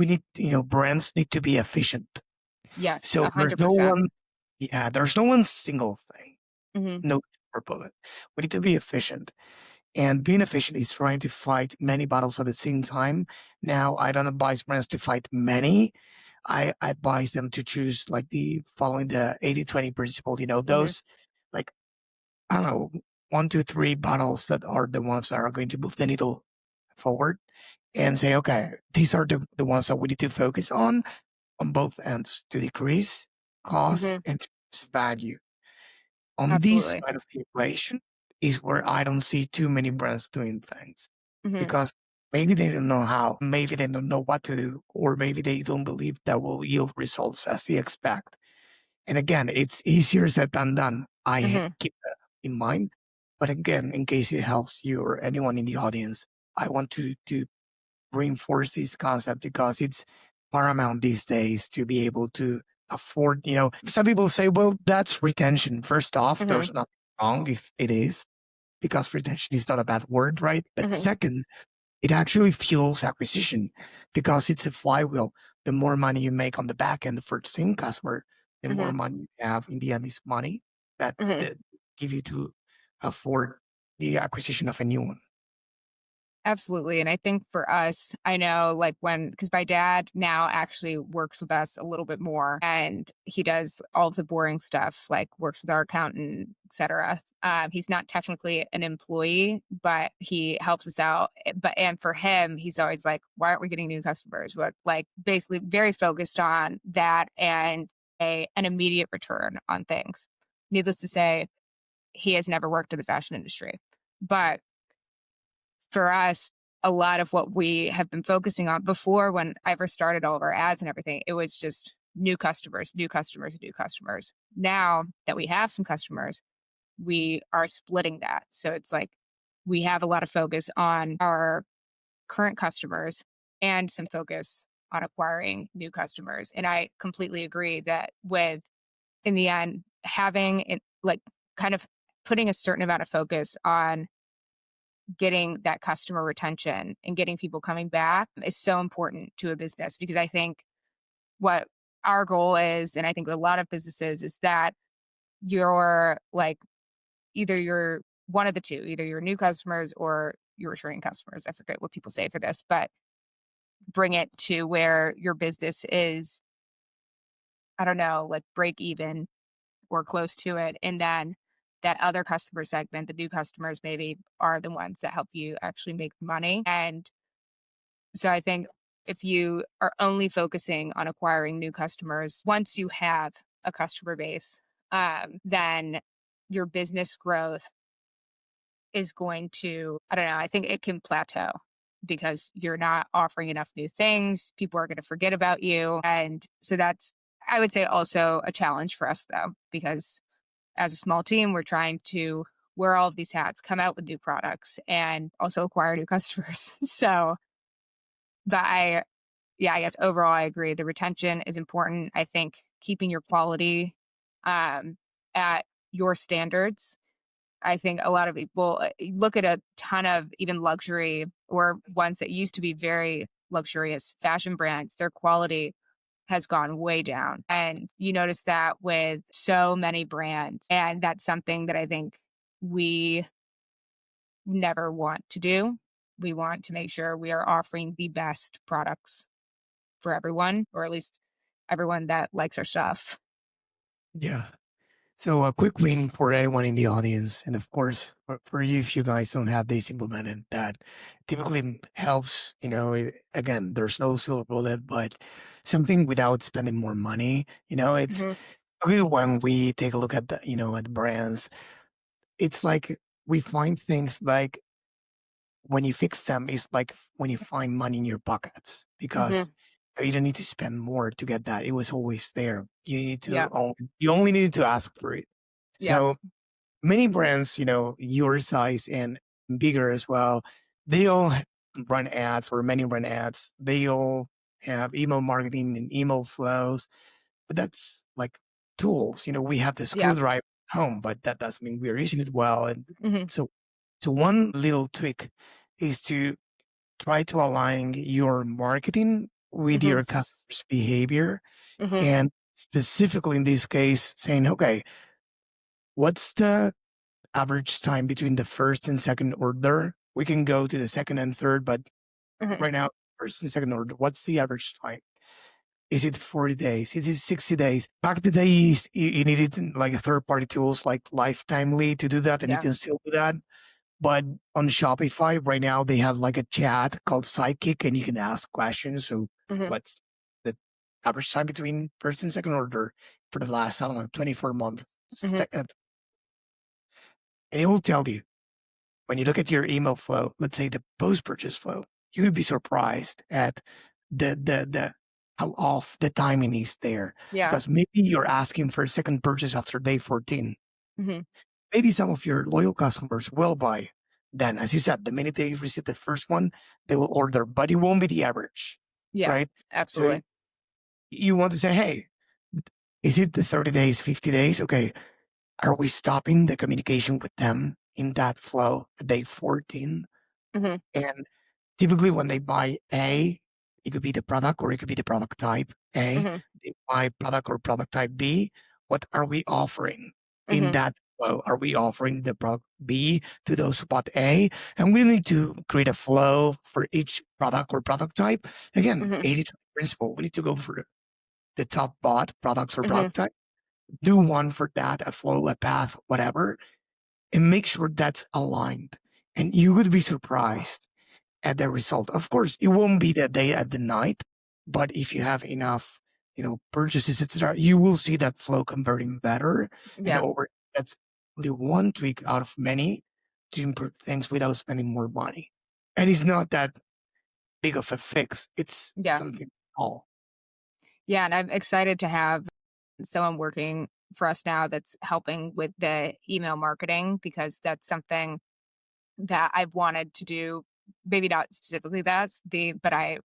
[SPEAKER 2] we need, brands need to be efficient.
[SPEAKER 1] Yes,
[SPEAKER 2] so
[SPEAKER 1] 100%.
[SPEAKER 2] There's no one single thing. No silver bullet. We need to be efficient. And being efficient is trying to fight many battles at the same time. Now, I don't advise brands to fight many. I advise them to choose following the 80-20 principle, those I don't know, 1, 2, 3 battles that are the ones that are going to move the needle forward, and say, okay, these are the ones that we need to focus on both ends to decrease cost and to increase value. On this side of the equation is where I don't see too many brands doing things because maybe they don't know how, maybe they don't know what to do, or maybe they don't believe that will yield results as they expect. And again, it's easier said than done. I keep that in mind. But again, in case it helps you or anyone in the audience, I want to reinforce this concept because it's paramount these days to be able to afford, some people say, well, that's retention. First off, there's nothing wrong if it is, because retention is not a bad word, right? But
[SPEAKER 1] Mhm.
[SPEAKER 2] second, it actually fuels acquisition because it's a flywheel. The more money you make on the back end for the same customer, the more
[SPEAKER 1] Mhm.
[SPEAKER 2] money you have in the end is money
[SPEAKER 1] Mhm.
[SPEAKER 2] that give you to afford the acquisition of a new one.
[SPEAKER 1] Absolutely. And I think for us, I know like because my dad now actually works with us a little bit more and he does all of the boring stuff, like works with our accountant, et cetera. He's not technically an employee, but he helps us out. And for him, he's always like, why aren't we getting new customers? What like basically very focused on that and an immediate return on things. Needless to say, he has never worked in the fashion industry. But for us, a lot of what we have been focusing on before when I first started all of our ads and everything, it was just new customers, new customers, new customers. Now that we have some customers, we are splitting that. So it's like we have a lot of focus on our current customers and some focus on acquiring new customers. And I completely agree that with, in the end, having it like kind of putting a certain amount of focus on getting that customer retention and getting people coming back is so important to a business because I think what our goal is, and I think a lot of businesses is that you're like either you're one of the two, either your new customers or your returning customers. I forget what people say for this, but bring it to where your business is, I don't know, like break even or close to it. And then that other customer segment, the new customers maybe are the ones that help you actually make money. And so I think if you are only focusing on acquiring new customers, once you have a customer base, then your business growth is going to, I don't know, I think it can plateau because you're not offering enough new things. People are going to forget about you. And so that's, I would say, also a challenge for us, though, because as a small team, we're trying to wear all of these hats, come out with new products, and also acquire new customers. So, but yeah, I guess overall, I agree. The retention is important. I think keeping your quality at your standards. I think a lot of people look at a ton of even luxury or ones that used to be very luxurious fashion brands, their quality has gone way down. And you notice that with so many brands. And that's something that I think we never want to do. We want to make sure we are offering the best products for everyone, or at least everyone that likes our stuff.
[SPEAKER 2] Yeah. So a quick win for anyone in the audience, and of course for you if you guys don't have this implemented, that typically helps. Again, there's no silver bullet, but something without spending more money. It's
[SPEAKER 1] Hmm.
[SPEAKER 2] really when we take a look at at brands, it's like we find things like when you fix them, it's like when you find money in your pockets because
[SPEAKER 1] Hmm.
[SPEAKER 2] you don't need to spend more to get that. It was always there.
[SPEAKER 1] Yeah.
[SPEAKER 2] You only needed to ask for it. So
[SPEAKER 1] Yes.
[SPEAKER 2] many brands, your size and bigger as well, they all run ads or many run ads. They all have email marketing and email flows, but that's like tools. We have the
[SPEAKER 1] Yeah.
[SPEAKER 2] screwdriver at home, but that doesn't mean we're using it well. And
[SPEAKER 1] Hmm.
[SPEAKER 2] so, so one little tweak is to try to align your marketing with
[SPEAKER 1] Hmm.
[SPEAKER 2] your customer's behavior.
[SPEAKER 1] Hmm.
[SPEAKER 2] And specifically in this case, saying, okay, what's the average time between the first and second order? We can go to the second and third, but
[SPEAKER 1] Hmm.
[SPEAKER 2] right now, first and second order, what's the average time? Is it 40 days? Is it 60 days? Back in the days, you needed like third party tools like Lifetimely to do that, and you
[SPEAKER 1] Yeah.
[SPEAKER 2] can still do that. But on Shopify right now, they have like a chat called Sidekick, and you can ask questions. So,
[SPEAKER 1] Hmm.
[SPEAKER 2] what's the average time between first and second order for the last, I don't know, 24 months?
[SPEAKER 1] Hmm.
[SPEAKER 2] And it will tell you when you look at your email flow, let's say the post purchase flow, you would be surprised at the how off the timing is there
[SPEAKER 1] Yeah.
[SPEAKER 2] because maybe you're asking for a second purchase after day 14.
[SPEAKER 1] Hmm.
[SPEAKER 2] Maybe some of your loyal customers will buy. Then, as you said, the minute they receive the first one, they will order, but it won't be the average,
[SPEAKER 1] Yeah.
[SPEAKER 2] right? So
[SPEAKER 1] Absolutely.
[SPEAKER 2] you want to say, hey, is it the 30 days, 50 days? Okay, are we stopping the communication with them in that flow at day 14?
[SPEAKER 1] Mm-hmm.
[SPEAKER 2] And typically when they buy A, it could be the product or it could be the product type A.
[SPEAKER 1] Mm-hmm.
[SPEAKER 2] They buy product or product type B. What are we offering in
[SPEAKER 1] Mm-hmm.
[SPEAKER 2] that flow? Are we offering the product B to those who bought A? And we need to create a flow for each product or product type. Again,
[SPEAKER 1] Mm-hmm.
[SPEAKER 2] 80 principle. We need to go for the top bought products or
[SPEAKER 1] Mm-hmm.
[SPEAKER 2] product type. Do one for that, a flow, a path, whatever, and make sure that's aligned. And you would be surprised at the result. Of course, it won't be the day at the night, but if you have enough, purchases, etc., you will see that flow converting better. And
[SPEAKER 1] Yeah.
[SPEAKER 2] over that's only one tweak out of many to improve things without spending more money. And it's not that big of a fix. It's
[SPEAKER 1] Yeah.
[SPEAKER 2] something small.
[SPEAKER 1] Yeah. And I'm excited to have someone working for us now that's helping with the email marketing, because that's something that I've wanted to do. Maybe not specifically but I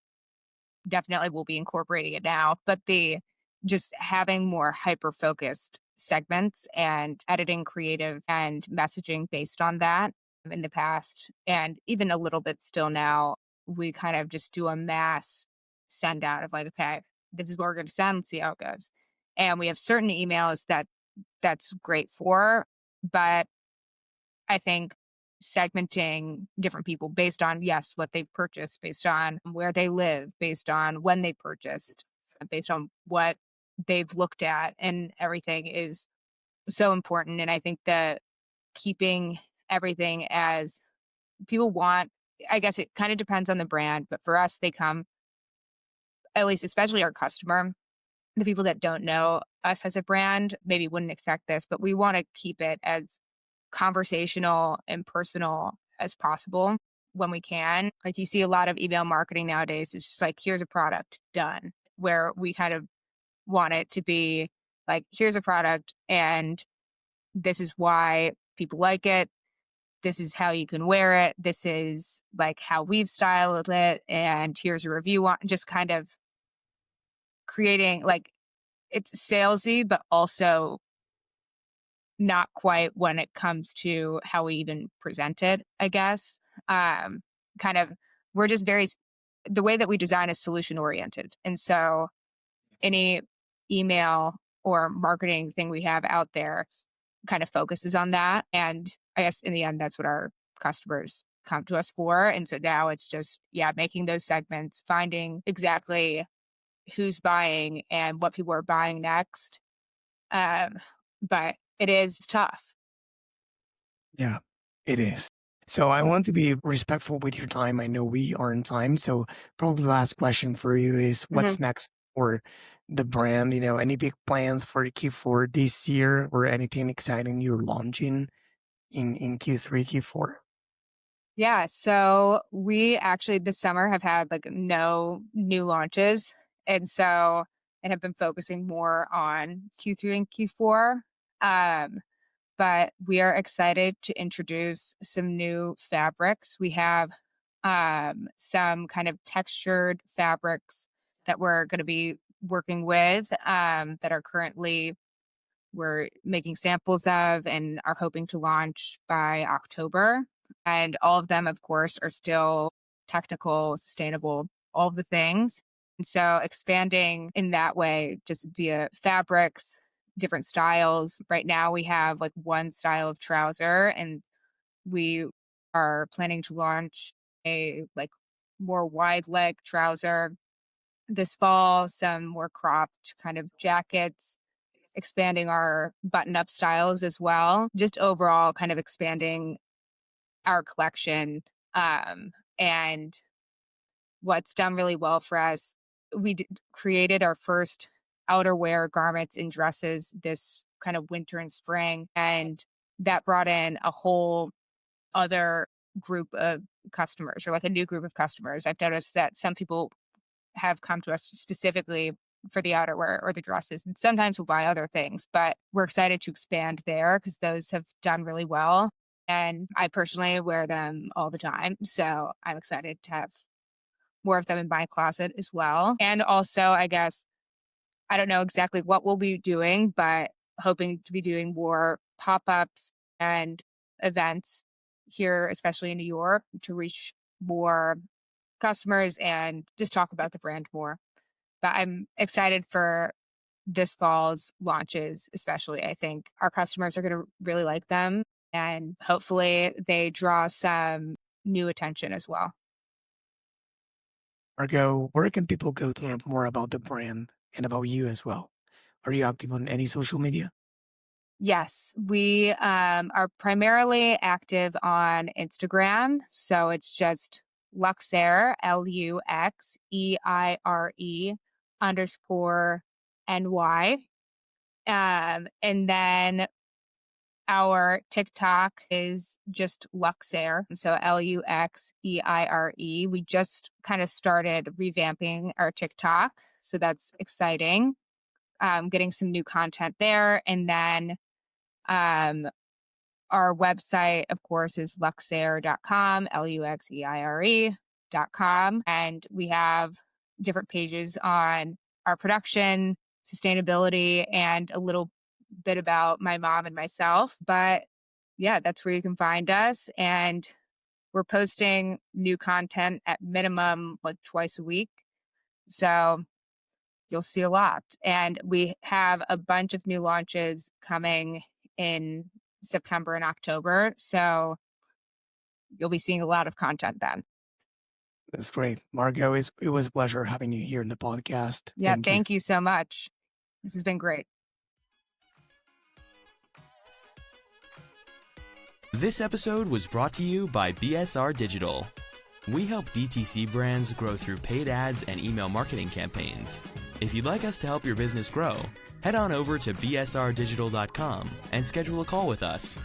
[SPEAKER 1] definitely will be incorporating it now. But the just having more hyper focused segments and editing creative and messaging based on that in the past, and even a little bit still now, we kind of just do a mass send out of like, okay, this is what we're going to send. Let's see how it goes. And we have certain emails that's great for, but I think segmenting different people based on, yes, what they've purchased, based on where they live, based on when they purchased, based on what they've looked at and everything is so important. And I think that keeping everything as people want, I guess it kind of depends on the brand, but for us, they come, at least especially our customer, the people that don't know us as a brand maybe wouldn't expect this, but we want to keep it as conversational and personal as possible when we can. Like you see a lot of email marketing nowadays, it's just like, here's a product done, where we kind of want it to be like, here's a product and this is why people like it. This is how you can wear it. This is like how we've styled it. And here's a review on, just kind of creating like, it's salesy, but also not quite when it comes to how we even present it, I guess. Kind of, we're just the way that we design is solution oriented. And so any email or marketing thing we have out there kind of focuses on that. And I guess in the end, that's what our customers come to us for. And so now it's just, yeah, making those segments, finding exactly who's buying and what people are buying next. But it is tough.
[SPEAKER 2] Yeah, it is. So I want to be respectful with your time. I know we are in time. So probably the last question for you is
[SPEAKER 1] Mhm.
[SPEAKER 2] what's next for the brand? Any big plans for Q4 this year or anything exciting you're launching in Q3, Q4?
[SPEAKER 1] Yeah. So we actually this summer have had like no new launches. And have been focusing more on Q3 and Q4. Um, but we are excited to introduce some new fabrics. We have some kind of textured fabrics that we're going to be working with that are currently we're making samples of and are hoping to launch by October. And all of them, of course, are still technical, sustainable, all of the things. And so expanding in that way, just via fabrics, different styles. Right now, we have like one style of trouser, and we are planning to launch a like more wide leg trouser this fall, some more cropped kind of jackets, expanding our button up styles as well. Just overall, kind of expanding our collection. And what's done really well for us, created our first outerwear garments and dresses this kind of winter and spring. And that brought in a whole other group of customers, or like a new group of customers. I've noticed that some people have come to us specifically for the outerwear or the dresses, and sometimes we'll buy other things, but we're excited to expand there because those have done really well. And I personally wear them all the time. So I'm excited to have more of them in my closet as well. And also, I guess, I don't know exactly what we'll be doing, but hoping to be doing more pop-ups and events here, especially in New York, to reach more customers and just talk about the brand more. But I'm excited for this fall's launches, especially. I think our customers are going to really like them, and hopefully they draw some new attention as well.
[SPEAKER 2] Margot, where can people go to learn more about the brand and about you as well? Are you active on any social media?
[SPEAKER 1] Yes, we are primarily active on Instagram. So it's just Luxeire, Luxeire_NY. And then our TikTok is just Luxeire. So Luxeire. We just kind of started revamping our TikTok. So that's exciting. Getting some new content there. And then our website, of course, is luxeire.com, Luxeire.com. And we have different pages on our production, sustainability, and a little bit about my mom and myself. But yeah, that's where you can find us. And we're posting new content at minimum like twice a week. So you'll see a lot. And we have a bunch of new launches coming in September and October. So you'll be seeing a lot of content then.
[SPEAKER 2] That's great. Margot, it was a pleasure having you here in the podcast.
[SPEAKER 1] Yeah, thank you so much. This has been great.
[SPEAKER 3] This episode was brought to you by BSR Digital. We help DTC brands grow through paid ads and email marketing campaigns. If you'd like us to help your business grow, head on over to bsrdigital.com and schedule a call with us.